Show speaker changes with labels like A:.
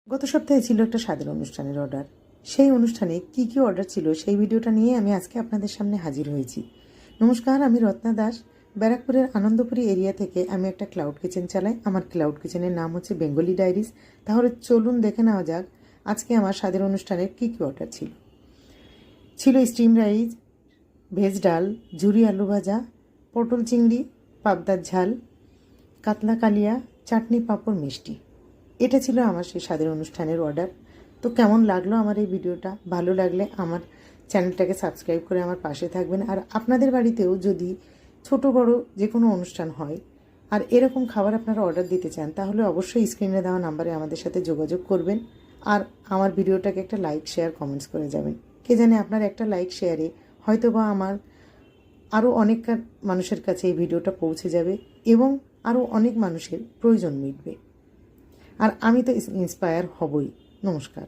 A: গত সপ্তাহে ছিল একটা স্বাদের অনুষ্ঠানের অর্ডার। সেই অনুষ্ঠানে কি কি অর্ডার ছিল সেই ভিডিওটা নিয়ে আমি আজকে আপনাদের সামনে হাজির হয়েছি। নমস্কার, আমি রত্না দাস। ব্যারাকপুরের আনন্দপুরি এরিয়া থেকে আমি একটা ক্লাউড কিচেন চালাই। আমার ক্লাউড কিচেনের নাম হচ্ছে বেঙ্গলি ডায়েরিজ। তাহলে চলুন দেখে নেওয়া যাক আজকে আমার স্বাদের অনুষ্ঠানের কি কি অর্ডার ছিল। ছিল স্টিম রাইস, ভেজ ডাল, ঝুরি আলু ভাজা, পটল চিংড়ি, পাবদার ঝাল, কাতলা কালিয়া, চাটনি, পাঁপড়, মিষ্টি। এটা ছিল আমার সেই স্বাদের অনুষ্ঠানের অর্ডার। তো কেমন লাগলো আমার এই ভিডিওটা? ভালো লাগলে আমার চ্যানেলটাকে সাবস্ক্রাইব করে আমার পাশে থাকবেন। আর আপনাদের বাড়িতেও যদি ছোট বড় যে কোনো অনুষ্ঠান হয় আর এরকম খাবার আপনারা অর্ডার দিতে চান, তাহলে অবশ্যই স্ক্রিনে দেওয়া নাম্বারে আমাদের সাথে যোগাযোগ করবেন। আর আমার ভিডিওটাকে একটা লাইক, শেয়ার, কমেন্টস করে যাবেন। কে জানে আপনার একটা লাইক শেয়ারে হয়তো বা আমার আরও অনেক মানুষের কাছে এই ভিডিওটা পৌঁছে যাবে এবং আরও অনেক মানুষের প্রয়োজন মিটবে। আর আমি তো ইন্সপায়ার হবই। নমস্কার।